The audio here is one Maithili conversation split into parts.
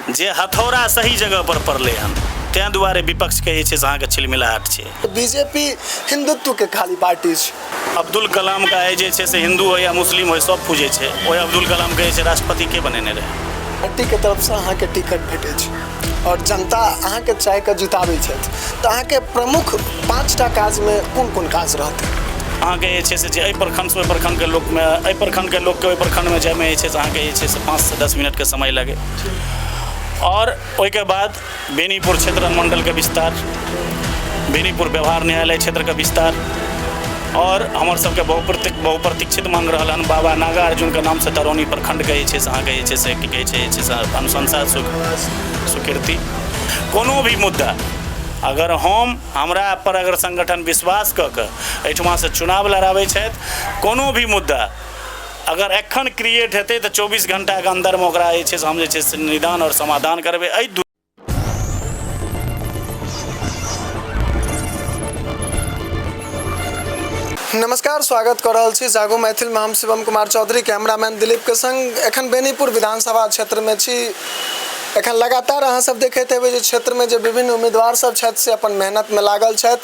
जे हथौड़ा सही जगह पर पड़ले हन, तैं दुआरे विपक्ष के अहाँके छिलमिलाहट छै। बीजेपी हिंदुत्व के खाली पार्टी छै। अब्दुल कलाम का जे छै से हिंदू हो या मुस्लिम हो सब पूजे छै। ओहि अब्दुल कलाम के राष्ट्रपति के बनेने रहे। पार्टी के तरफ से अहाँके टिकट भेटे छै और जनता अहाँके चाह के जिताबै छथि, तऽ अहाँके प्रमुख 5टा काज में कोन कोन काज रहतै? अहाँके जे छै से एहि प्रखंड से ओहि प्रखंड के लोक में, एहि प्रखंड के लोक के ओहि प्रखंड में जायमे जे छै से अहाँके जे छै से 5 से 10 मिनट के समय लगे। और ओहिके बाद बेनीपुर क्षेत्र मंडल के विस्तार, बेनीपुर व्यवहार न्यायालय क्षेत्र के विस्तार, और हमार सबके बहुप्रतीक्षित मांग रहा हन बाबा नागार्जुन के नाम से तरौनी प्रखंड के जे छै से अहाँके जे छै से की कहै छै जे छै से अनुशंसा स्वीकृति। कोनो भी मुद्दा अगर हमरा पर अगर संगठन विश्वास कऽ के एहिठमा से चुनाव लड़ाबै छथि, कोनो भी मुद्दा अगर एखन क्रिएट हेतै तऽ 24 घंटा के अंदर में ओकरा जे छै से हम जे छै से निदान और समाधान करबै। नमस्कार, स्वागत कर रहल छी जागो मैथिल में। हम शिवम कुमार चौधरी, कैमरामैन दिलीप के संग एखन बेनीपुर विधानसभा क्षेत्र में छी। एखन लगातार अहाँ सब देखैत हेबै जे क्षेत्र में जे विभिन्न उम्मीदवार सब छथि से अपन मेहनत में लागल छथि।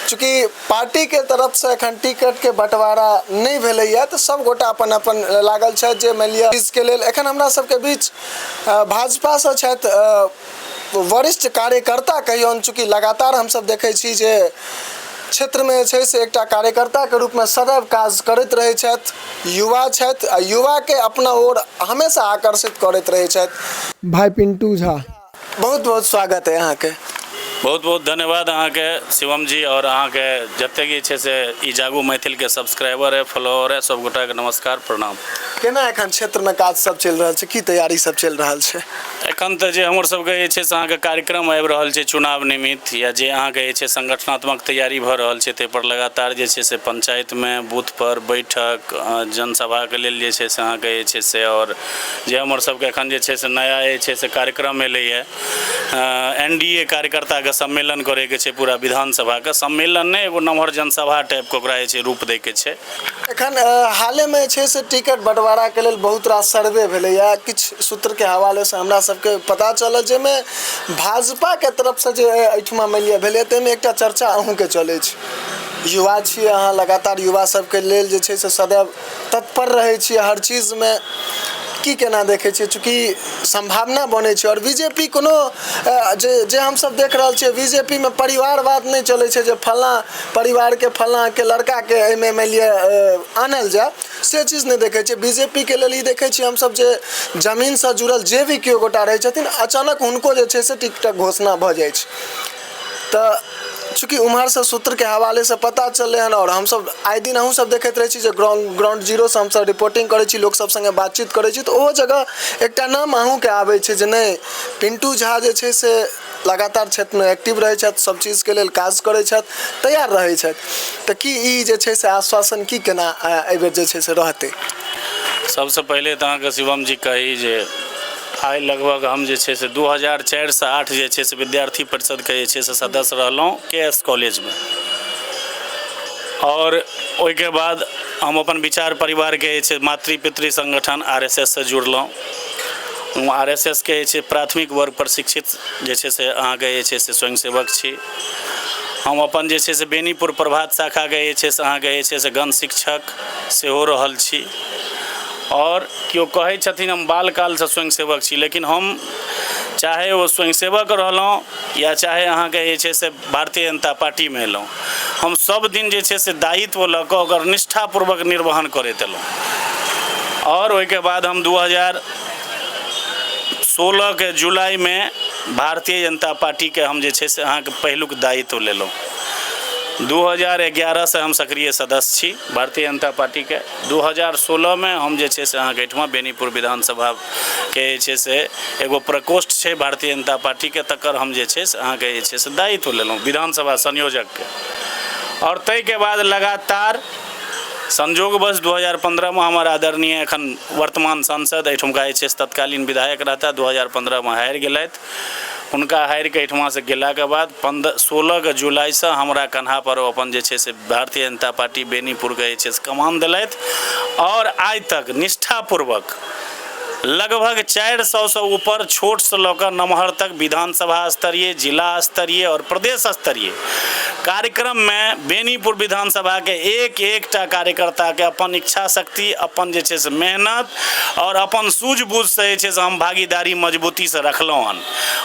चूँकि पार्टी के तरफ से एखन टिकट के बंटवारा नहीं भेलैया तऽ सब गोटा अपन अपन लागल छथि। जे मानि लिअ इसके लेल एखन हमरा सबके बीच भाजपा से छथि वरिष्ठ कार्यकर्ता कहियौन, चूँकि लगातार हम सब देखै छी जे क्षेत्र में छै से एकटा कार्यकर्ता के रूप में सदैव काज करैत रहै छथि। युवा छथि आ युवा के अपना ओर हमेशा आकर्षित करैत रहै छथि। भाई पिंटू झा, बहुत बहुत स्वागत है अहाँके। बहुत बहुत धन्यवाद अहाँके शिवम जी, और अहाँके जतेक जे छै से ई जागो मैथिल के सब्सक्राइबर है, फॉलोअर है, सब गोटा के नमस्कार प्रणाम। केना एखन क्षेत्र में काज सब चलि रहल छै, की तैयारी सब चलि रहल छै? एखन तऽ जे हमर सबके जे छै से अहाँके कार्यक्रम आबि रहल छै चुनाव निमित्त, या जे अहाँके जे छै संगठनात्मक तैयारी भऽ रहल छै, ताहि पर लगातार जे छै से पंचायत में बूथ पर बैठक, जनसभा के लेल जे छै से अहाँके जे छै से, और जे हमर सबके एखन जे छै से नया जे छै से कार्यक्रम एलैए NDA कार्यकर्ता के सम्मेलन करे के छै। पूरा विधानसभा के सम्मेलन नहीं, एगो नमहर जनसभा टाइप के ओकरा जे छै रूप दै के छै। एखन हाले में छै से टिकट बंटवारा के लेल बहुत रास सर्वे भेलैया। किछु सूत्र के हवाले से हमरा सबके पता चलल जेमे भाजपा के तरफ से जे एहिठमा मानि लिअ भेलै, ताहिमे एकटा चर्चा अहूँ के चलै छै। युवा छियै अहाँ, लगातार युवा सबके लेल जे छै से सदैव तत्पर रहै छियै हर चीज में। की केना देखै छियै, चूँकि संभावना बनै छै और बीजेपी कोनो जे हम सब देख रहल छियै बीजेपी में परिवारवाद नहीं चलै छै, जे फलां परिवार के फलां के लड़का के एहिमे मानि लिअ आनल जाए, से चीज नहीं देखै छियै। बीजेपी के लेल ई देखै छियै हम सब जे जमीन से जुड़ल जे भी केओ गोटा रहै छथिन, अचानक हुनको जे छै से टिकटक घोषणा भऽ जाइ छै। तऽ चूँकि उम्हर से सूत्र के हवाले से पता चललै हन, और हम सब आए दिन अहूँ सब देखैत रहै छी जे ग्राउंड जीरो से हम सब रिपोर्टिंग करै छी, लोक सब संगे बातचीत करै छी, तऽ ओहो जगह एकटा नाम अहूँ के आबै छै जे नहीं, पिंटू झा जे छै से लगातार क्षेत्र में एक्टिव रहै छथि, सब चीज के लेल काज करै छथि, तैयार रहै छथि। तऽ की ई जे छै से आश्वासन की केना एहि बेर जे छै से रहतै? सबसे पहले तऽ अहाँके शिवम जी कही जे आइ लगभग हम जे छै से 2004 से 8 जे छै से विद्यार्थी परिषद के जे छै से सदस्य रहलहुँ KS कॉलेज में, और ओहिके बाद हम अपन विचार परिवार के जे छै मातृ पितृ संगठन RSS से जुड़लहुँ। RSS के जे छै प्राथमिक वर्ग प्रशिक्षित जे छै से अहाँके जे छै से स्वयंसेवक छी। हम अपन जे छै से बेनीपुर प्रभात शाखा के जे छै से अहाँके जे छै से गण शिक्षक सेहो रहल छी। और केओ कहै छथिन हम बालकाल से स्वयंसेवक छी, लेकिन हम चाहे वो स्वयंसेवक रहलहुँ या चाहे अहाँके जे छै से भारतीय जनता पार्टी में एलहुँ, हम सब दिन जे छै से दायित्व लऽ कऽ ओकर निष्ठापूर्वक निर्वहन करैत एलहुँ। और ओहिके बाद हम 2016 के जुलाई में भारतीय जनता पार्टी के हम जे छै से अहाँके पहिलुक दायित्व लेलहुँ। 2011 से हम सक्रिय सदस्य छी भारतीय जनता पार्टी के। 2016 में हम जे छै से अहाँके एहिठमा बेनीपुर विधानसभा के जे छै से एगो प्रकोष्ठ छै भारतीय जनता पार्टी के, तकर हम जे छै से अहाँके जे छै से दायित्व लेलहुँ विधानसभा संयोजक के। और तै के बाद लगातार संजोगवश 2015 में हमारा आदरणीय एखन वर्तमान सांसद एहिठुमका जे छै से तत्कालीन विधायक रहता 2015 में हारि गेलथि। उनका हारि के एहिठमा से गेला के बाद 16 के जुलाई से हमरा कन्हा पर अपन जे छै से भारतीय जनता पार्टी बेनीपुर के जे छै से कमान देलथि, और आज तक निष्ठापूर्वक लगभग 400 से ऊपर छोट से लेकर नमहर तक विधानसभा स्तरीय, जिला स्तरीय और प्रदेश स्तरीय कार्यक्रम में बेनीपुर विधानसभा के एक टा कार्यकर्ता के अपन इच्छा शक्ति, अपन जे छै से मेहनत और अपन सूझबूझ से जे छै से हम भागीदारी मजबूती से रखलहुँ हन।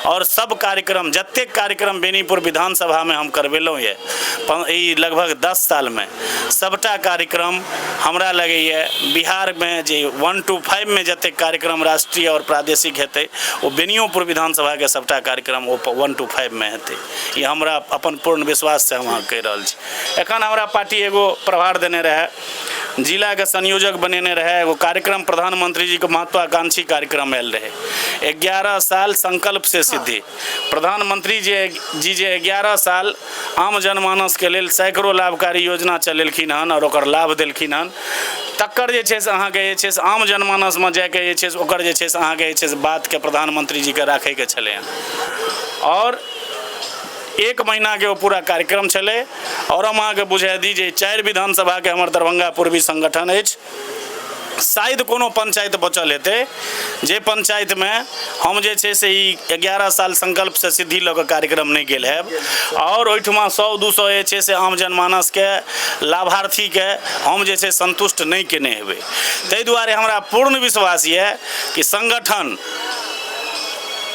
और सब कार्यक्रम जतेक कार्यक्रम बेनीपुर विधानसभा में हम करवेलहुँ ये लगभग 10 साल में सबटा कार्यक्रम हमरा लगैए बिहार में जे 1 to 5 में जतेक कार्यक्रम राष्ट्रीय और प्रादेशिक हेतै वो बेनियोपुर विधानसभा के सबटा कार्यक्रम वो 1 to 5 में हेतै। ये हमरा अपन पूर्ण विश्वास से हम कहि रहल छी। एखन हमरा पार्टी एगो प्रभार देने रहे, जिला के संयोजक बनेने रहे, एगो कार्यक्रम प्रधानमंत्री जी के महत्वाकांक्षी कार्यक्रम आयल रहे 11 साल संकल्प से सिद्धि। प्रधानमंत्री जी जे 11 साल आम जनमानस के लेल सैकड़ों लाभकारी योजना चलेलखिन हन और ओकर लाभ देलखिन हन। तकर जे छै से अहाँके जे छै से आम जनमानस में जाके जे छै से ओकर जे छै से अहाँके जे छै से बात के प्रधानमंत्री जी के राखे के छलै हन। और 1 महीना के वो पूरा कार्यक्रम चले। और हम अहाँके बुझा दी जे 4 विधानसभा के हमर दरभंगा पूर्वी संगठन अछि। शायद कोनो पंचायत बचल हेतै जे पंचायत में हम जे छै से 11 साल संकल्प से सिद्धि लऽ कऽ कार्यक्रम नहीं गेल है और ओहिठमा 100-200 जे छै से आम जनमानस के लाभार्थी के हम जे छै संतुष्ट नहीं केने हेबै। ताहि दुआरे हमरा पूर्ण विश्वास ये कि संगठन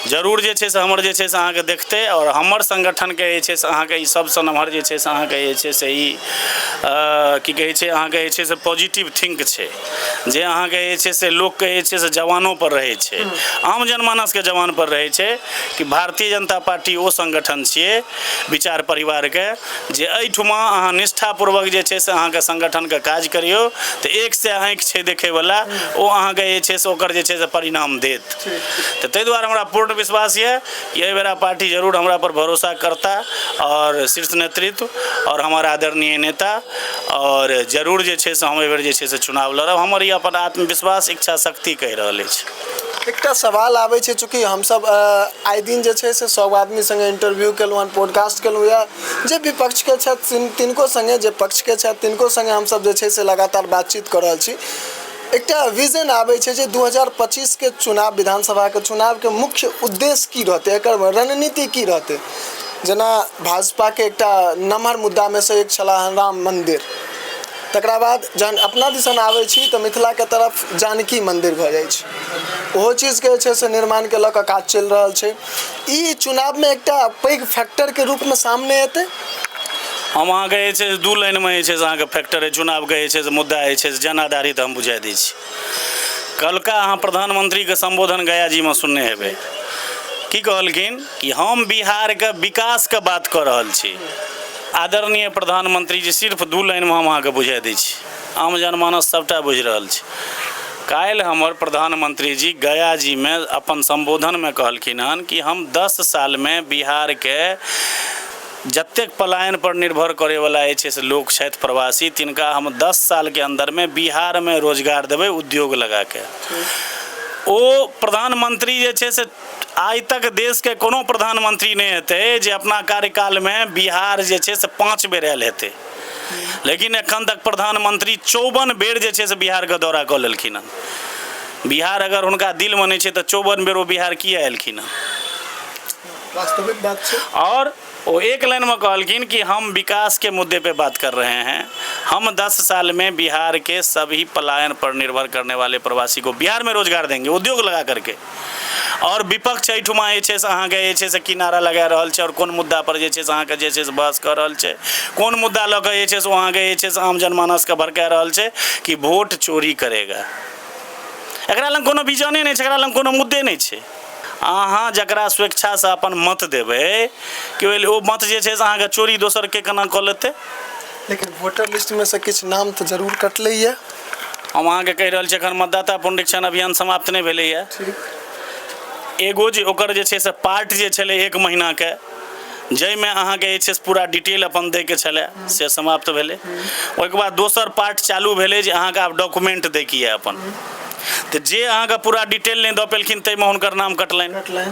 जरूर जे छै से हमर जे छै से अहाँके देखतै और हमर संगठन के जे छै से अहाँके ई सबसँ नमहर जे छै से अहाँके जे छै से ई की कहै छै अहाँके जे छै से पॉजिटिव थिंक छै जे अहाँके जे छै से लोक के जे छै से जवानों पर रहै छै, आम जनमानस के जवान पर रहै छै कि भारतीय जनता पार्टी ओ संगठन छियै विचार परिवार के जे एहिठुमा अहाँ निष्ठापूर्वक जे छै से अहाँके संगठन के काज करियौ तऽ 1 से आँखि छै देखैवला ओ अहाँके जे छै से ओकर जे छै से परिणाम देत। तऽ ताहि दुआरे हमरा पूर्ण विश्वास है यही मेरा पार्टी जरूर हमरा पर भरोसा करता और शीर्ष नेतृत्व और हमारा आदरणीय नेता और जरूर जे छै से हम एहि बेर जे छै से चुनाव लड़ब। हमर ई अपन आत्मविश्वास इच्छा शक्ति कहि रहल अछि। एकटा सवाल आबै छै चूँकि हमसब आइ दिन जे छै से सब आदमी संगे इंटरव्यू केलहुँ हन, पॉडकास्ट केलहुँ या जे विपक्ष के छथि तिनको संगे जे पक्ष के छथि तिनको संगे हमसब जे छै से लगातार बातचीत कऽ रहल छी। एकटा विजन आबै छै जे 2025 के चुनाव विधानसभा के चुनाव के मुख्य उद्देश्य की रहतै, एकर रणनीति की रहतै। जेना भाजपा के एकटा नमहर मुद्दा में से एक छला राम मंदिर, तकरा बाद जहन अपना दिसन आबै छी तऽ मिथिला के तरफ जानकी मंदिर भऽ जाइ छै, ओहो चीज के छै से निर्माण के लऽ कऽ काज चलि रहल छै। ई चुनाव में एकटा पैघ फैक्टर के रूप में सामने एतै। हम अहाँके जे छै से 2 लाइन में जे छै से अहाँके फैक्टर चुनाव के जे छै से मुद्दा जे छै से जन आधारित हम बुझा दै छी। कलका अहाँ प्रधानमंत्री के संबोधन गया जी में सुनने हेबै, की कहलखिन कि हम बिहार के विकास के बात कर रहल छी। आदरणीय प्रधानमंत्री जी सिर्फ 2 लाइन में हम अहाँके बुझा दै छी, आम जनमानस सबटा बुझि रहल छै। काल्हि हमर प्रधानमंत्री जी गया जी में अपन संबोधन में कहलखिन हन कि हम 10 साल में बिहार के जतेक पलायन पर निर्भर करे वाला जे छै से लोक छथि प्रवासी, तिनका हम 10 साल के अंदर में बिहार में रोजगार देबै उद्योग लगा के। ओ प्रधानमंत्री जे छै से आइ तक देश के कोनो प्रधानमंत्री नहीं हेतै जे अपना कार्यकाल में बिहार जे छै से 5 बेर आयल हेतै, लेकिन एखन तक प्रधानमंत्री 54 बेर जे छै से बिहार के दौरा कऽ लेलखिन हन। बिहार अगर हुनका दिल में नहीं छै तऽ 54 बेर ओ बिहार किया एलखिन हन, वास्तविक बात छै। और वो 1 लाइन में कहलखिन कि हम विकास के मुद्दे पे बात कर रहे हैं, हम 10 साल में बिहार के सभी पलायन पर निर्भर करने वाले प्रवासी को बिहार में रोजगार देंगे उद्योग लगा करके। और विपक्ष एहिठुमा जे छै से अहाँके जे छै से किनारा लगा रहल छै और कोन मुद्दा पर जे छै से अहाँके जे छै से बहस कर रहल छै, कोन मुद्दा लऽ कऽ जे छै से अहाँके जे छै से आम जनमानस के भड़का रहल छै कि वोट चोरी करेगा। एकरा लग कोनो विजने नहीं छै, एकरा लग कोनो मुद्दे नहीं छै। अहाँ जकरा स्वेच्छा से अपन मत देबै कि ओ मत जे छै से अहाँके चोरी दोसर के केना कऽ लेतै। लेकिन वोटर लिस्ट में से किछु नाम तऽ जरूर कटलैए। हम अहाँके कहि रहल छी एखन मतदाता पुनरीक्षण अभियान समाप्त नहीं भेलैए। एगो जे ओकर जे छै से पार्ट जे छलै 1 महीना के जाहिमे अहाँके जे छै से पूरा डिटेल अपन दैके छलै से समाप्त भेलै। ओहिके बाद दोसर पार्ट चालू भेलै जे अहाँके आब डॉक्यूमेंट दैके यऽ अपन, तो जे अहाँके पूरा डिटेल नहीं दऽ पेलखिन ताहिमे हुनकर नाम कटलनि।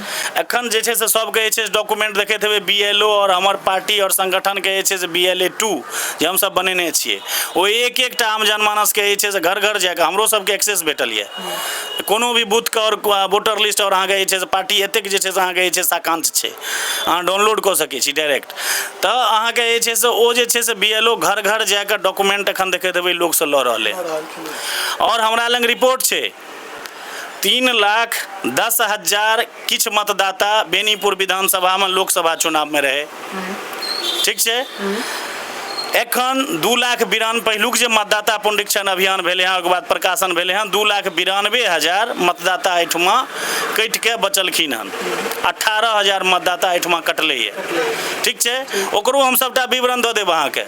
एखन जे छै से सबके जे छै से डॉक्यूमेंट देखैत हेबै BLO और हमर पार्टी और संगठन के जे छै से BLA 2 जे हमसब बनेने छियै, ओ एक एकटा आम जनमानस के जे छै से घर घर जाके हमरो सबके एक्सेस भेटल यऽ, कोनो भी बूथ के और वोटर लिस्ट और अहाँके जे छै से पार्टी एतेक जे छै से अहाँके जे छै साकांक्ष छै, अहाँ डाउनलोड कऽ सकै छी डायरेक्ट। तऽ अहाँके जे छै से ओ जे छै से BLO घर घर जाकऽ डॉक्यूमेंट एखन देखैत हेबै लोकसँ लऽ रहलै। और हमरा लग रिपोर्ट छै 3,10,000 किछु मतदाता बेनीपुर विधानसभामे लोकसभा चुनावमे रहै, ठीक छै। एखन 2,92,000 पहिलुक जे मतदाता पुनरीक्षण अभियान भेलै हँ, ओकर बाद प्रकाशन भेलै हँ, 2,92,000 मतदाता एहिठमा कटि के बचलखिन हन। 18,000 मतदाता एहिठमा कटलैए, ठीक छै। ओकरो हम सबटा विवरण दऽ देब अहाँके,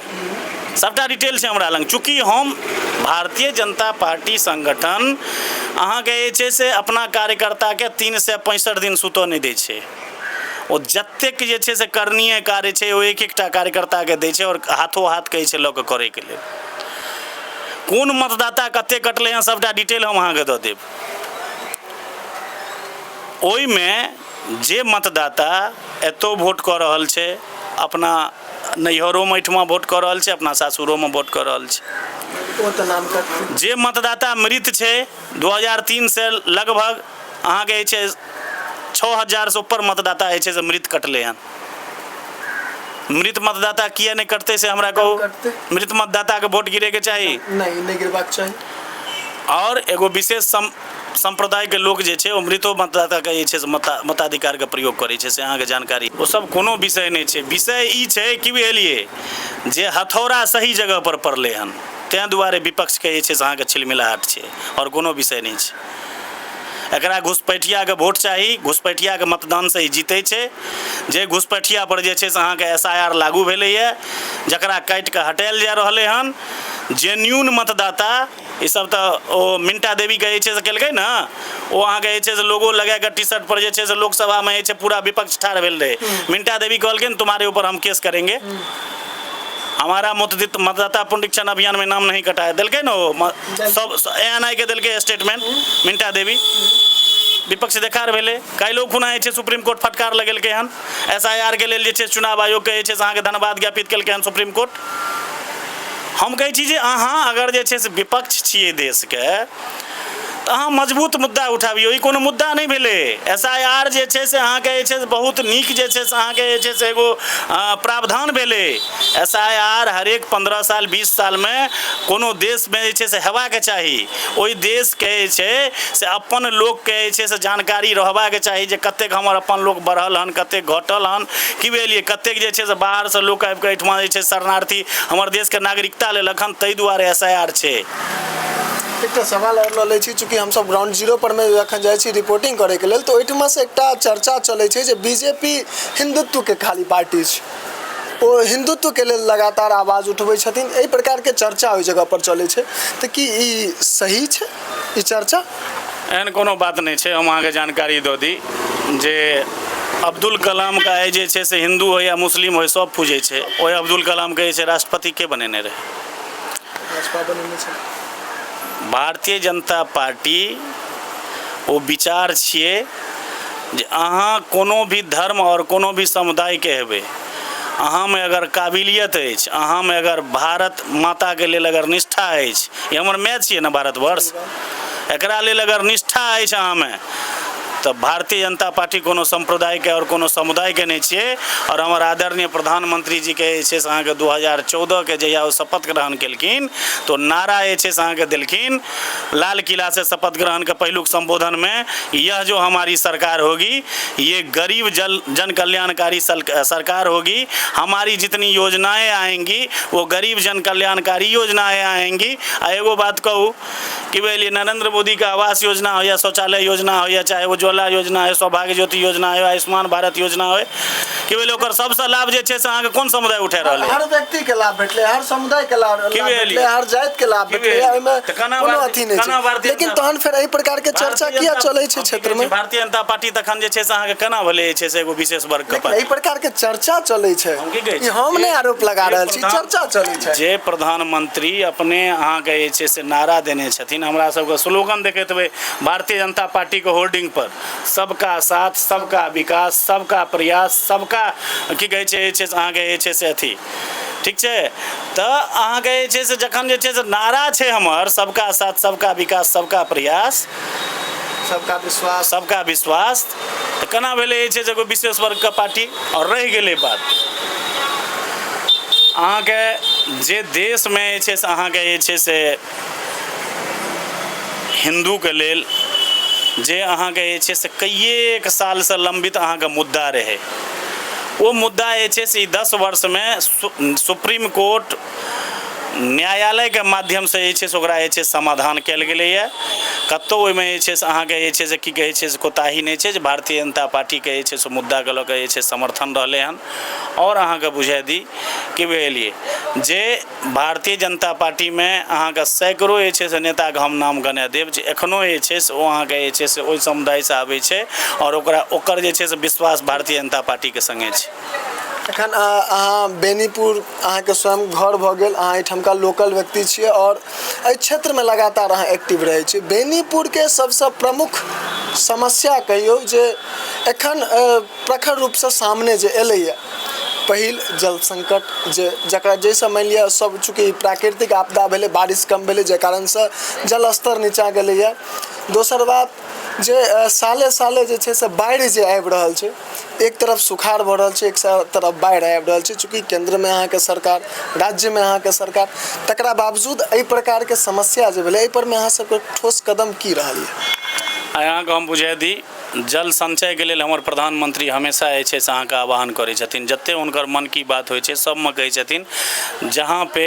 सबटा डिटेल छै हमरा लग। चूँकि हम भारतीय जनता पार्टी संगठन अहाँके जे छै से अपना कार्यकर्ताके 365 दिन सुतऽ नहि दै छै। ओ जतेक जे छै से करणीय कार्य छै ओ एक एकटा कार्यकर्ताके दै छै और हाथों हाथ कहै छै लऽ कऽ करैके लेल। कोन मतदाता कते कटलै हँ सबटा डिटेल हम अहाँके दऽ देब। ओहिमे जे मतदाता एतौ वोट कऽ रहल छै, अपना नैहरोमे एहिठमा वोट कऽ रहल छै, अपना सासुरोमे वोट कऽ रहल छै। ओ तऽ नाम कट जे मतदाता मृत छै 2003 से लगभग अहाँके जे छै 6,000 से ऊपर मतदाता जे छै से मृत कटले हन। मृत मतदाता किया नहीं कटते से हमरा कहू। मृत मतदाता के वोट गिरे के चाही? नहीं गिरबाक चाही। और एगो विशेष संप्रदाय के लोग जे छै ओ मृतो मतदाता के जे छै से मताधिकार के प्रयोग करे छै, से अहाँके जानकारी। ओ सब कोनो विषय नहीं छै। विषय ई छै कि बुझलिए जे हथौड़ा सही जगह पर पड़ले हन, तैं दुआरे विपक्ष के जे छै से अहाँके छिलमिलाहट छै और कोनो विषय नहीं छै। एकरा घुसपैठिया के वोट चाही, घुसपैठिया के मतदान से ही जीते छै। जे घुसपैठिया पर जे छै से अहाँके SIR लागू भेलैए, जकरा काटि के हटायल जा रहलै हन। जेन्यून मतदाता ई सब तऽ ओ मिंटा देवी के जे छै से केलकै ने, ओ अहाँके जे छै से लोगो लगा के टी शर्ट पर जे छै से लोकसभा में जे छै पूरा विपक्ष ठाढ़ भेल रहे। मिंटा देवी कहलखिन तुम्हारे ऊपर हम केस करेंगे, हमारा मतदाता पुनरीक्षण अभियान में नाम नहीं कटाया, दिलके ना वो सब ANI के दिलके स्टेटमेंट मिंटा देवी। विपक्ष देखार भेले। काल्हि खुना जे छै सुप्रीम कोर्ट फटकार लगेलकै हन। SIR के लेल जे छै चुनाव आयोग के जे छै से अहाँके धन्यवाद ज्ञापित केलकै हन सुप्रीम कोर्ट। हम कहै छी जे अहाँ अगर जे छै से विपक्ष छियै देशके तऽ अहाँ मजबूत मुद्दा उठाबियौ। ई कोनो मुद्दा नहीं भेलै। SIR जे छै से अहाँके जे छै से बहुत नीक जे छै से अहाँके जे छै से एगो प्रावधान भेलै। SIR हरेक 15 साल 20 साल में कोनो देश में जे छै से हेबाक चाही। ओहि देश के जे छै से अपन लोक के जे छै से जानकारी रहबाक चाही जे कतेक हमर अपन लोक बढ़ल हन, कतेक घटल हन, की बुझलिए कतेक जे छै से बाहर से लोक आबि के एहिठमा जे छै शरणार्थी हमर देश के नागरिकता लेलक हन, ताहि दुआरे SIR छै। एकटा सवाल और लऽ लै छी, चूँकि हमसब ग्राउंड जीरो पर में एखन जाइ छी रिपोर्टिंग करे के लेल, तो ओहिठमा से एकटा चर्चा चलै छै जे BJP हिंदुत्व के खाली पार्टी छै, ओ हिंदुत्व के लेल लगातार आवाज उठबै छथिन। एहि प्रकार के चर्चा ओहि जगह पर चलै छै, तऽ की ई सही छै ई चर्चा? एहन कोनो बात नहीं छै। हम अहाँके जानकारी दऽ दी जे अब्दुल कलाम का जे छै से हिंदू हो या मुस्लिम हो सब पूजै छै। ओहि अब्दुल कलाम के जे छै राष्ट्रपति के बनेने रहे? भाजपा बनेने छै। भारतीय जनता पार्टी ओ विचार छियै जे अहाँ कोनो भी धर्म और कोनो भी समुदाय के हेबै, अहाँ में अगर काबिलियत अछि, अहाँ में अगर भारत माता के लेल अगर निष्ठा अछि, ये हमर मैच छियै ने भारतवर्ष, एकरा लेल अगर निष्ठा अछि अहाँ में, तो भारतीय जनता पार्टी कोनो संप्रदाय के और कोनो समुदाय के नहीं छियै। और हमर आदरणीय प्रधानमंत्री जी के जे छै से अहाँके 2014 के जहिया ओ शपथ ग्रहण केलखिन तो नारा जे छै से अहाँके देलखिन लाल किला से शपथ ग्रहण के पहिलुक संबोधन में, यह जो हमारी सरकार होगी ये गरीब जन कल्याणकारी सरकार होगी। हमारी जितनी योजनाएं आएंगी वो गरीब जन कल्याणकारी योजनाएं आएंगी। एगो बात कहूँ कि बोलिए नरेंद्र मोदी का आवास योजना हो या शौचालय योजना हो या चाहे वो योजना है, सौभाग्य ज्योति योजना है, आयुष्मान भारत योजना है, कि बोले ओकर सबसे लाभ जे छै से अहाँके कोन समुदाय उठा रहल है? हर व्यक्ति के लाभ भेटले, हर समुदाय के लाभ भेटले, हर जाति के लाभ भेटले, एहिमे कोनो अथी नहीं छै। लेकिन तहन फेर एहि प्रकार के चर्चा किया चलै छै क्षेत्र में? भारतीय जनता पार्टी तखन जे छै से अहाँके केना भेलै जे छै से एगो विशेष वर्ग के पार्टी? एहि प्रकार के चर्चा चलै छै। हम नहीं आरोप लगा रहल छी, चर्चा चलै छै। जे प्रधानमंत्री अपने अहाँके जे छै से नारा देने छथिन, हमरा सबके स्लोगन देखैत हेबै भारतीय जनता पार्टी के होर्डिंग पर, सबका साथ, सबका विकास, सबका प्रयास, सबका की कहै छै जे छै अहाँके जे छै से अथी, ठीक छै। तऽ अहाँके जे छै से जखन जे छै से नारा छै हमर सबका साथ, सबका विकास, सबका प्रयास, सबका विश्वास तऽ केना भेलै जे छै से एगो विशेष वर्गके पार्टी और रहि गेलै बात अहाँके जे देशमे जे छै से अहाँके जे छै से हिन्दूके लेल जे अहाँके जे छै से कईएक सालसँ लंबित अहाँके मुद्दा रहै वो मुद्दा जे छै से ई 10 वर्षमे सुप्रीम कोर्ट न्यायालय के माध्यम से जे छै से ओकरा जे छै समाधान कयल गेलैए कतौ ओहिमे जे छै से अहाँके जे छै से की कहै छै से कोताही नहि छै जे भारतीय जनता पार्टीके जे छै से मुद्दाके लऽ कऽ जे छै समर्थन रहलै हन और अहाँके बुझा दी कि बुझलियै जे भारतीय जनता पार्टीमे अहाँके सैकड़ो जे छै से नेताके हम नाम गना देब जे एखनो जे छै से ओ अहाँके जे छै से ओहि समुदायसँ आबै छै और ओकर जे छै से विश्वास भारतीय जनता पार्टीके संगे छै एखन अहाँ बेनीपुर अहाँके स्वयं घर भऽ गेल अहाँ एहिठामका लोकल व्यक्ति छियै और एहि क्षेत्रमे लगातार अहाँ एक्टिव रहै छी बेनीपुरके सबसँ प्रमुख समस्या कहियौ जे एखन प्रखर रूपसँ सामने जे एलैए पहिल जल संकट जकरा जाहिसँ मानि लिअ सब चूँकि प्राकृतिक आपदा भेलै बारिश कम भेलै जाहि कारणसँ जल स्तर नीचाँ गेलैए दोसर बात जे साले साले जे छै से बाढ़ि जे आबि रहल छै एक तरफ सुखाड़ भऽ रहल छै एक तरफ बाढ़ि आबि रहल छै चूँकि केंद्रमे अहाँके सरकार राज्यमे अहाँके सरकार तकरा बावजूद एहि प्रकारके समस्या जे भेलै एहिपरमे अहाँ सबके ठोस कदम की रहल यऽ अहाँके हम बुझा दी जल संचयके लेल हमर प्रधानमंत्री हमेशा जे छै से अहाँके आह्वान करै छथिन जतेक हुनकर मन की बात होइ छै सबमे कहै छथिन जहाँ पे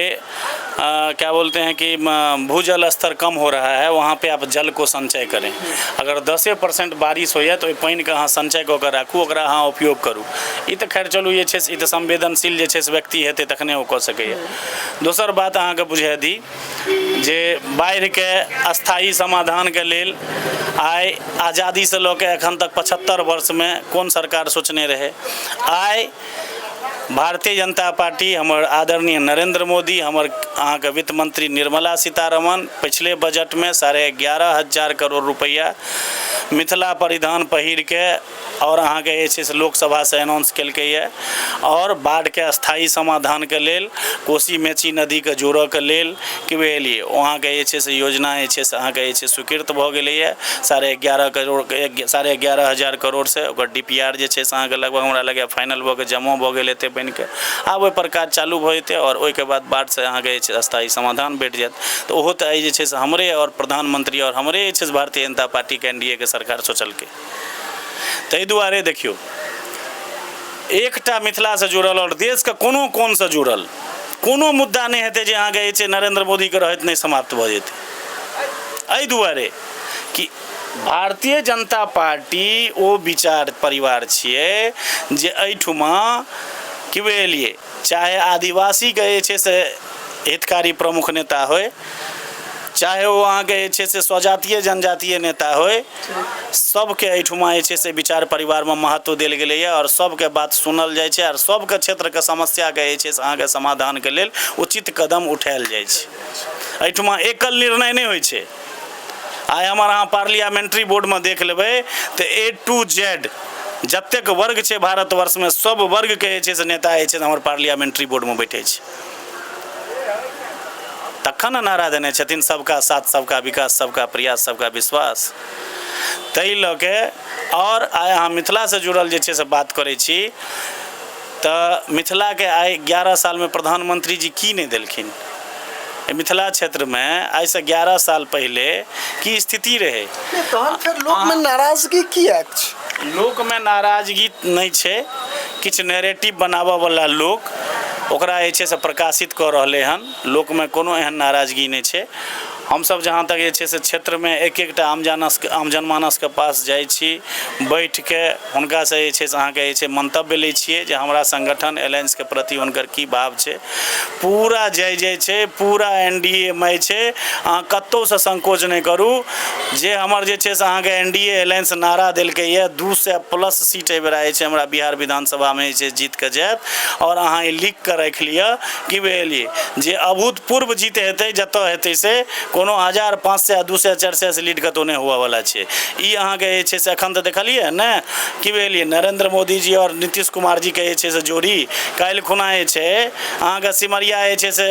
क्या बोलते हैं कि भूजल स्तर कम हो रहा है वहाँ पे आप जल को संचय करें अगर 10% बारिश होइए तऽ ओहि पानिके अहाँ संचय कऽ के राखू ओकरा अहाँ उपयोग करू ई तऽ खैर चलू जे छै से ई तऽ संवेदनशील जे छै से व्यक्ति हेतै तखने ओ कऽ सकैए दोसर बात अहाँके बुझा दी जे बाढ़िके स्थायी समाधानके लेल आइ आज़ादीसँ लऽ के एखन तक 75 वर्षमे कोन सरकार सोचने रहे आइ भारतीय जनता पार्टी हमर आदरणीय नरेंद्र मोदी हमर अहाँके वित्त मंत्री निर्मला सीतारमण पिछले बजट में 11,500 करोड़ रुपया मिथिला परिधान पहिर के और अहाँके जे छै से लोकसभा से अनाउंस केलकैए और बाढ़ के स्थायी समाधान के लेल कोसी मेची नदी के जोड़ऽ के लेल कि बुझलियै अहाँके जे छै से योजना जे छै से अहाँके जे छै स्वीकृत भऽ गेलैए 11,500 करोड़ से ओकर DPR जे छै से अहाँके लगभग हमरा लगैए फाइनल भऽ के जमा भऽ गेल हेतै बनि के आब ओहि पर काज चालू भऽ जेतै और ओहिके बाद बाढ़ से अहाँके जे छै स्थायी समाधान भेट जायत तऽ ओहो तऽ जे छै से हमरे और प्रधानमंत्री और हमरे जे छै से भारतीय जनता पार्टी के NDA के सरकार सोचलकै ताहि दुआरे देखियौ एकटा मिथिला से जुड़ल और देश के कोनो कोन से जुड़ल कोनो मुद्दा नहीं हेतै जे अहाँके जे छै नरेंद्र मोदी के रहैत नहीं समाप्त भऽ जेतै एहि दुआरे कि भारतीय जनता पार्टी ओ विचार परिवार छियै जे एहिठुमा कि बुझलियै चाहे आदिवासी के जे छै से हितकारी प्रमुख नेता होय चाहे वो अहाँके जे छै से स्वजातीय जनजातीय नेता होय सबके एहिठुमा जे छै से विचार परिवारमे महत्व देल गेलैए और सबके बात सुनल जाइ छै और सबके क्षेत्रके समस्याके जे छै से अहाँके समाधानके लेल उचित कदम उठायल जाइ छै एहिठुमा एकल निर्णय नहि होइ छै आइ हमर अहाँ पार्लियामेंट्री बोर्डमे देख लेबै तऽ A to Z जतेक वर्ग छै भारतवर्षमे सब वर्गके जे छै से नेता जे छै से हमर पार्लियामेंट्री बोर्डमे बैठे छै तखन नारा देने छथिन सबका साथ सबका विकास सबका प्रयास सबका विश्वास ताहि लऽ के और आइ अहाँ मिथिला से जुड़ल जे छै से बात करै छी तऽ मिथिलाके आइ 11 सालमे प्रधानमंत्री जी की नहीं देलखिन मिथिला क्षेत्र में आज से 11 साल पहले की स्थिति रहे तहन फेर लोक में नाराजगी किया लोक में नाराजगी नहीं छे किछ नैरेटिव बनाबऽ वाला लोक ओकरा जे छै से प्रकाशित कऽ रहले हन लोक में कोनो एहन नाराजगी नहीं छे हम सब जहाँ तक जे छै से क्षेत्र में एक एकटा आम जनमानस के पास जाइ छी बैठ के हुनका से जे छै से अहाँके जे छै मंतव्य लै छियै जे हमरा संगठन एलायंस के प्रति हुनकर की भाव छै पूरा जय छै पूरा NDA में छै अहाँ कतौ से संकोच नहीं करू जे हमर जे छै से अहाँके NDA एलायंस नारा देलकै ये 200+ सीट एहि बेर जे छै हमरा बिहार विधानसभा में जे छै जीत के जायत और अहाँ ई लिख के राखि लिअ कि बुझलियै जे अभूतपूर्व जीत हेतै जतऽ हेतै से कोनो 1500 या 200 400 से लीड कतौ नहीं हुआ वाला है। ई अहाँ के जे छै से अखन तऽ देखलिए ने कि भेलिए नरेंद्र मोदी जी और नीतीश कुमार जी के जे छै से जोड़ी काल्हि खुना जे छै अहाँ के सिमरिया जे छै से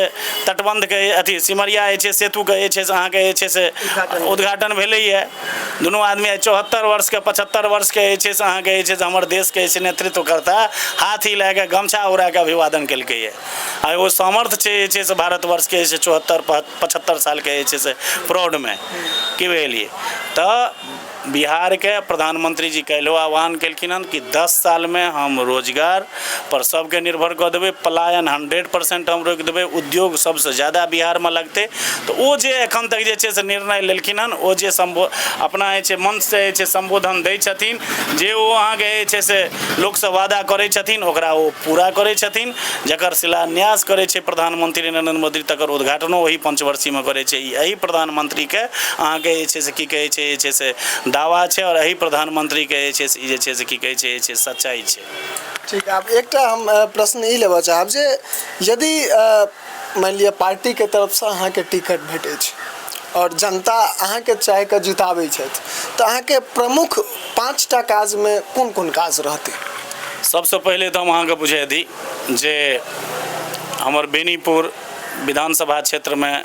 तटबंध के अथी सिमरिया जे छै सेतु के जे छै से अहाँ के जे छै से उद्घाटन भेलैए। दुनू आदमी 74 वर्ष के 75 वर्ष के जे छै से अहाँ के जे छै से हमर देश के जे छै नेतृत्व करता हाथ हिला के गमछा उड़ा के अभिवादन केलकैए। आ वो सामर्थ्य छै जे छै से भारतवर्ष के जे छै 74 75 साल के जे छै से प्राउड में कि भेलिए। तऽ बिहार के प्रधानमंत्री जी काल्हि आह्वान केलखिन हन कि 10 साल में हम रोजगार पर सबके निर्भर कऽ देबै, पलायन 100% हम रोकि देबै, उद्योग सबसे ज़्यादा बिहार में लगतै। तो वो जे एखन तक जे छै से निर्णय लेलखिन हन ओ जे अपना जे छै मंच से जे छै संबोधन दै छथिन, जे ओ अहाँके जे छै से लोकसँ वादा करै छथिन ओकरा ओ पूरा करै छथिन। जकर शिलान्यास करै छै प्रधानमंत्री नरेंद्र मोदी तकर उद्घाटनो वही पंचवर्षीय में करै छै। यही प्रधानमंत्री के अहाँके जे छै से की कहै छै जे छै से दावा छै और यही प्रधानमंत्री के जे छै से की कहै छै जे छै सच्चाई छै। ठीक, आब एकटा हम प्रश्न ई लेबऽ चाहब जे यदि मान लिअ पार्टी के तरफ से अहाँ के टिकट भेटै छै और जनता अहाँ के चाह के जिताबै छथि तऽ अहाँ के प्रमुख 5टा काज में कोन कोन काज रहतै? सबसे पहले तो हम अहाँ के बुझा दी जे हमर बेनीपुर विधानसभा क्षेत्र में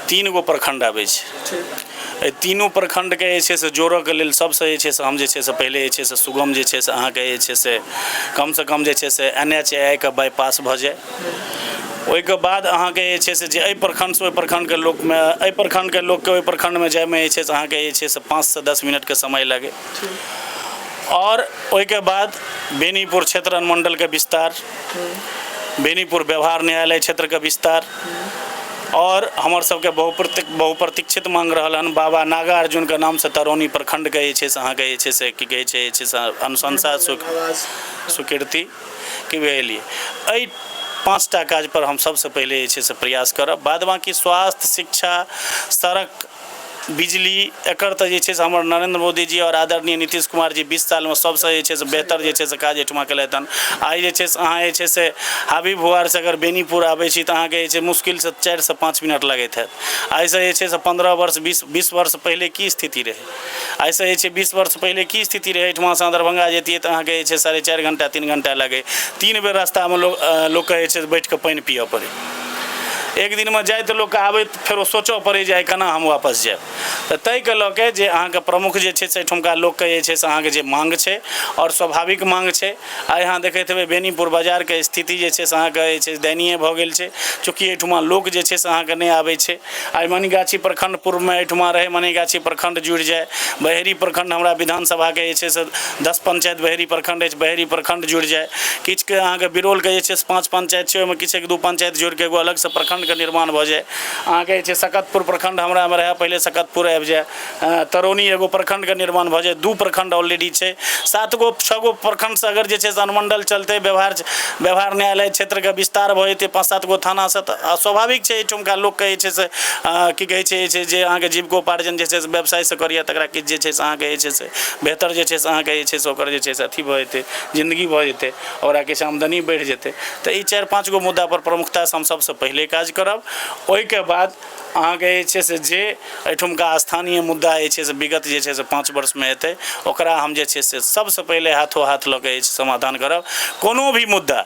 3 गो प्रखंड आबै छै। एहि तीनों प्रखंड के जे छै से जोड़ऽ के लेल सबसे जे छै से हम जे छै से पहले जे छै से सुगम जे छै से अहाँ के जे छै से कम जे छै से NHAI के बाईपास भऽ जाए। ओहिके बाद अहाँ के जे छै से जे एहि प्रखंड से ओहि प्रखंड के लोक में एहि प्रखंड के लोक के ओहि प्रखंड में जाए में जे छै से अहाँ के जे छै से 5 से 10 मिनट के समय लगे। और ओहिके बाद बेनीपुर क्षेत्र अनुमंडल के विस्तार, बेनीपुर व्यवहार न्यायालय क्षेत्र के विस्तार और हमर सबके बहुप्रतीक्षित मांग रहल हन बाबा नागा अर्जुन के नाम से तरौनी प्रखंड के जे छै से अहाँ के जे छै से की कहै छै जे छै से अनुशंसा स्वीकृति की भेलिए। एहि 5टा काज पर हम सबसे पहले जे छै से प्रयास करब। बाद बाकी स्वास्थ्य, शिक्षा, सड़क, बिजली एकर तऽ जे छै से हमर नरेंद्र मोदी जी और आदरणीय नीतीश कुमार जी 20 साल में सबसे जे छै से बेहतर जे छै से काज एहिठमा केलथि हन। आइ जे छै से अहाँ जे छै से हाबी बुआर से अगर बेनीपुर आबै छी तऽ अहाँ के जे छै मुश्किल से 4 से 5 मिनट लगैत हैत। आइ से जे छै से 15 वर्ष 20 वर्ष पहले की स्थिति रहे, आइ से जे छै 20 वर्ष पहले की स्थिति रहे, एहिठमा से दरभंगा जैतियै तऽ अहाँ के जे छै 4.5 घंटा 3 घंटा लगे। 3 बेर रास्ता में लोक के जे छै बैठ के पानि पियऽ पड़े। एक दिन में जाए तो लोग आबे फिर सोचो पड़े जाए केना हम वापस जाए। तो तय के लऽ के जे अहाँ के प्रमुख जे छै से एहिठुमका लोक के जे छै से अहाँ के जे मांग छै और स्वाभाविक मांग छै। आइ अहाँ देखैत हेबै बेनीपुर बाजार के स्थिति जे छै से अहाँ के जे छै दयनीय भऽ गेल छै, चूँकि एहिठुमा लोक जे छै से अहाँ के नहि आबै छै। आइ मनीगाछी प्रखंड पूर्व में एहिठुमा रहे, मनीगाछी प्रखंड जुड़ि जाए, बहेरी प्रखंड हमरा विधानसभा के जे छै से 10 पंचायत बहेरी प्रखंड अछि, बहेरी प्रखंड जुड़ि जाए। किछु के अहाँ के बिरोल के जे छै से 5 पंचायत छै, ओहिमे किछु 2 पंचायत जोड़ि के एगो अलग से प्रखंड के निर्माण भऽ जाए। अहाँ के जे छै सकतपुर प्रखंड हमरा में रहे, पहले सकतपुर आबि जाए। तरौनी एगो प्रखंड के निर्माण भऽ जाए। 2 प्रखंड ऑलरेडी छै। 7 गो 6 गो प्रखंड से अगर जे छै से अनुमंडल चलते, व्यवहार न्यायालय क्षेत्र के विस्तार भऽ जेतै 5-7 गो थाना से, तऽ स्वाभाविक छै एहिठुमका लोक के जे छै से की कहै छै जे अहाँ के जीविकोपार्जन जे छै से व्यवसाय से करिए तकरा किछु जे छै से अहाँ के जे छै से बेहतर जे छै से अहाँ के जे छै से ओकर जे छै से अथी भऽ जेतै, जिंदगी भऽ जेतै, ओकरा किछु आमदनी बढ़ि जेतै। तऽ ई 4-5 गो मुद्दा पर प्रमुखता से हम सबसे पहले काज करब। ओहिके बाद अहाँ के जे छै से जे एहिठुमका स्थानीय मुद्दा जे छै से विगत जे छै से 5 वर्ष में एतै ओकरा हम जे छै से सबसे पहले हाथों हाथ लऽ के समाधान करब। कोनो भी मुद्दा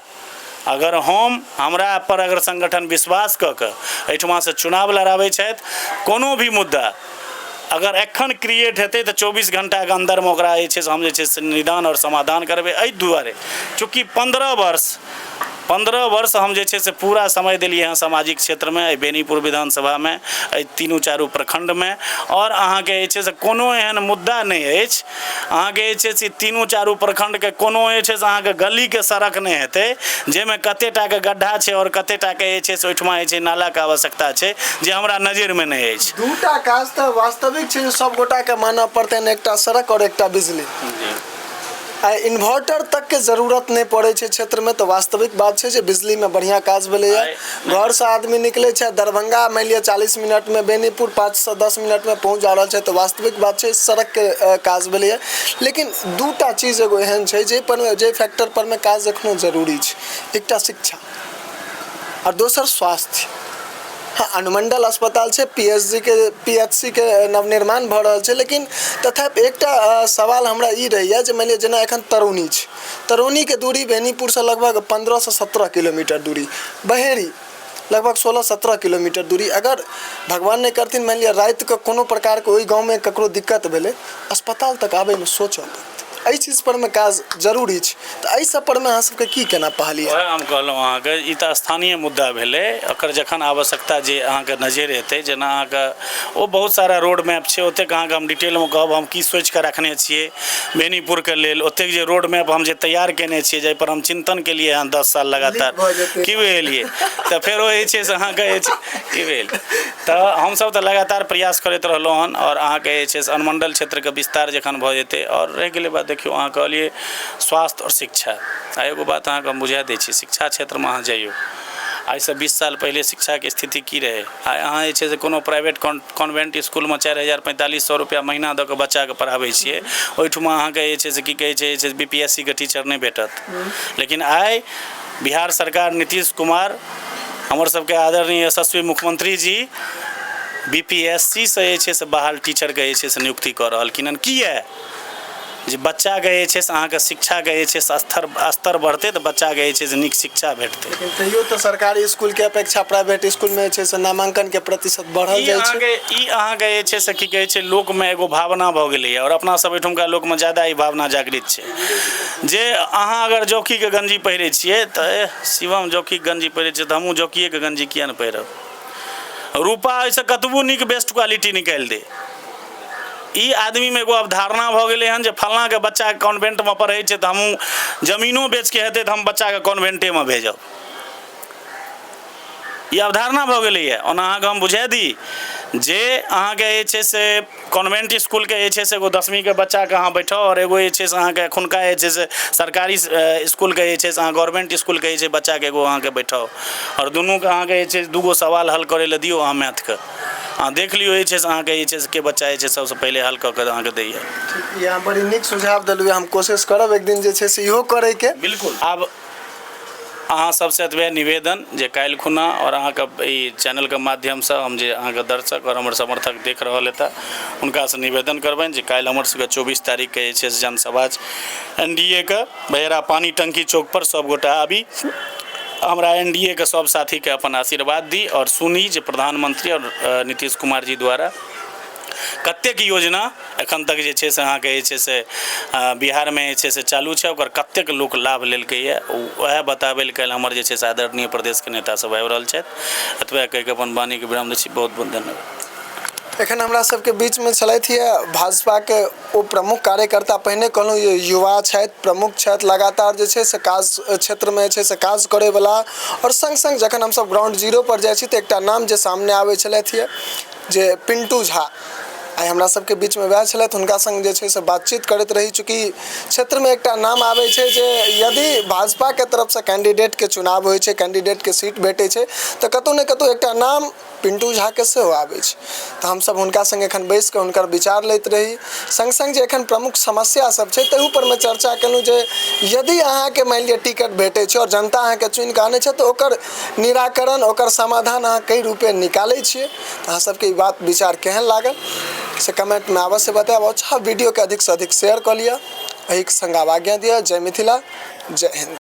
अगर हमरा पर अगर संगठन विश्वास कऽ के एहिठुमा से चुनाव लड़ाबै छथि, कोनो भी मुद्दा अगर एखन क्रिएट हेतै तऽ 24 घंटा के अंदर में ओकरा जे छै से हम जे छै से निदान और समाधान करबै। एहि दुआरे चूँकि 15 वर्ष हम जे छै से पूरा समय दिलिए हैं सामाजिक क्षेत्र में, बेनीपुर विधानसभा में, 3-4 प्रखंड में, और अहाँ के जे छै से कोनो एहन मुद्दा नहीं अछि अहाँ के जे छै से 3-4 प्रखंड के कोनो जे छै से अहाँ के गली के सड़क नहीं हेतै जाहिमे कतेटा के गड्ढा छै और कतेटा के जे छै से ओहिठमा जे छै नाला के आवश्यकता छै जे हमरा नजर में नहीं अछि। 2टा काज तऽ वास्तविक छै, सब गोटा के मानऽ पड़तैन, एकटा सड़क और एकटा बिजली। इन्वर्टर तक के जरूरत नहीं पड़े छै क्षेत्र में, तो वास्तविक बात है बिजली में बढ़िया काज भेलै। घर से आदमी निकले छै दरभंगा मान लिया 40 मिनट में, बेनीपुर 5 से 10 मिनट में पहुँच जा रहा है, तो वास्तविक बात है सड़क के काज भेलै। लेकिन 2टा चीज एगो एहन छै जे फैक्टर पर में काज रखना जरूरी है, एकटा शिक्षा और दोसर स्वास्थ्य। हाँ, अनुमंडल अस्पताल छै, PHC के नवनिर्माण भऽ रहल छै, लेकिन तथापि एकटा सवाल हमरा ई रहैए जे मानि लिअ जेना एखन तरुणी छै, तरुणीके दूरी बेनीपुरसँ लगभग 15 से 17 किलोमीटर दूरी, बहेड़ी लगभग 16-17 किलोमीटर दूरी। अगर भगवान नहीं करथिन मानि लिअ रातिके कोनो प्रकारके ओहि गाँवमे ककरो दिक्कत भेलै, अस्पताल तक आबैमे सोचऽ पड़तै। एहि चीज पर में काज जरूरी छै, तऽ एहि सब पर में अहाँ सबके की केना पहल यऽ? हम कहलहुँ अहाँके ई तऽ स्थानीय मुद्दा भेलै, एकर जखन आवश्यकता जे अहाँके नजरि एतै, जेना अहाँके ओ बहुत सारा रोड मैप छै, ओतेक अहाँके हम डिटेलमे कहब हम की सोचि कऽ रखने छियै बेनीपुरके लेल, ओतेक जे रोड मैप हम जे तैयार केने छियै जाहिपर हम चिन्तन केलियै हँ 10 साल लगातार, की भेलियै तऽ फेर ओ जे छै से अहाँके की भेल, तऽ हमसब तऽ लगातार प्रयास करैत रहलहुँ हन। और अहाँके जे छै से अनुमंडल क्षेत्रके विस्तार जखन भऽ जेतै, और रहि गेलै बात देखियौ अहाँ कहलिए स्वास्थ्य और शिक्षा, आ एगो बात अहाँके हम बुझा दै छी, शिक्षा क्षेत्रमे अहाँ जइयौ, आइसँ 20 साल पहिले शिक्षाके स्थिति की रहै? आइ अहाँ जे छै से कोनो प्राइवेट कॉन्वेंट इसकुलमे 4,000-4,500 रुपैआ महीना दऽ कऽ बच्चाके पढ़ाबै छियै, ओहिठमा अहाँके जे छै से की कहै छै BPSC के टीचर नहि भेटत। लेकिन आइ बिहार सरकार नीतीश कुमार हमर सबके आदरणीय यशस्वी मुख्यमंत्री जी BPSC से जे छै से बहाल टीचरके जे छै से नियुक्ति कऽ रहलखिन हन। किया जे बच्चाके जे छै से अहाँके शिक्षाके जे छै से स्तर बढ़तै तऽ बच्चाके जे छै से नीक शिक्षा भेटतै। लेकिन तैयो तऽ सरकारी स्कूलके अपेक्षा प्राइवेट स्कूलमे जे छै से नामांकनके प्रतिशत बढ़ल जाइ छै। ई अहाँके जे छै से की कहै छै लोकमे एगो भावना भऽ गेलैए, और अपना सब एहिठुमका लोकमे ज्यादा ई भावना जागृत छै जे अहाँ अगर जॉकीके गंजी पहिरै छियै तऽ शिवम जॉकीके गंजी पहिरै छियै तऽ हमहूँ जॉकिएके गंजी किया नहि पहिरब? रूपा ओहिसँ कतबो नीक बेस्ट क्वालिटी निकालि दे, ई आदमीमे एगो अवधारणा भऽ गेलै हन जे फल्लाँके बच्चा कॉन्वेंटमे पढ़ै छै तऽ हमहूँ जमीनो बेचके हेतै तऽ हम बच्चाके कॉन्वेंटेमे भेजब, ई अवधारणा भऽ गेलैए। ओना अहाँके हम बुझा दी जे अहाँके जे छै से कॉन्वेंट इसकुलके जे छै से एगो 10वीं के बच्चाके अहाँ बैठाउ, और एगो जे छै से अहाँके एखुनका जे छै से सरकारी इसकुलके जे छै से अहाँ गवर्नमेंट इसकुलके जे छै बच्चाके एगो अहाँके बैठाउ, और दुनूके अहाँके जे छै दूगो सवाल हल करै लए दियौ अहाँ मैथके, अहाँ देख लियौ जे छै से अहाँके जे छै से के बच्चा जे छै सबसँ पहिले हल कऽ कऽ अहाँके दैए। यहाँ बड़ी नीक सुझाव देलहुँ, हम कोशिश करब एक दिन जे छै से इहो करैके। बिल्कुल। आब अहाँ सबसे एतबे निवेदन जे काल्हि खुना और अहाँके ई चैनलके माध्यमसँ हम जे अहाँके दर्शक और हमर समर्थक देख रहल हेता हुनकासँ निवेदन करबनि जे काल्हि हमर सबके 24 तारीखके जे छै से जनसभा NDA के बहेरा पानी टंकी चौक पर सबगोटा आबी, हमरा NDA के सब साथीके अपन आशीर्वाद दी और सुनी जे प्रधानमंत्री और नीतीश कुमार जी द्वारा कतेक योजना एखन तक जे छै से अहाँके जे छै से बिहारमे जे छै से चालू छै, ओकर कतेक लोक लाभ लेलकैए, वएह बताबै लेल काल्हि हमर जे छै से आदरणीय प्रदेशके नेता सब आबि रहल छथि। एतबे कहिके अपन वाणीके विराम दै छी। बहुत बहुत धन्यवाद। एखन हमरा सबके बीचमे छलथि भाजपाके ओ प्रमुख कार्यकर्ता, पहिने कहलहुँ ये युवा छथि, प्रमुख छथि, लगातार जे छै से काज क्षेत्रमे जे छै से काज करैवला, और संग संग जखन हमसब ग्राउंड जीरो पर जाइ छी तऽ एकटा नाम जे सामने आबै छलथि जे पिंटू झा, आइ हमरा सबके बीचमे वएह छलथि, हुनका संग जे छै से बातचीत करैत रही। चूँकि क्षेत्रमे एकटा नाम आबै छै जे यदि भाजपाके तरफसँ कैंडिडेटके चुनाव होइ छै, कैंडिडेटके सीट भेटै छै तऽ कतहु ने कतहु एकटा नाम पिंटू झाके सेहो आबै छै। तऽ हमसब हुनका संग एखन बैसि कऽ हुनकर विचार लैत रही, संग संग जे एखन प्रमुख समस्या सब छै ताहू परमे चर्चा केलहुँ जे यदि अहाँके मानि लिअ टिकट भेटै छै और जनता अहाँके चुनि कऽ आनै छै तऽ ओकर निराकरण, ओकर समाधान अहाँ कई रूपे निकालै छियै। अहाँ सबके ई बात विचार केहन लागल से कमेंट में अवश्य बताएब। अच्छा वीडियो के अधिक से अधिक शेयर कर लिया, एहि संग आज्ञा दिया। जय मिथिला, जय हिंद।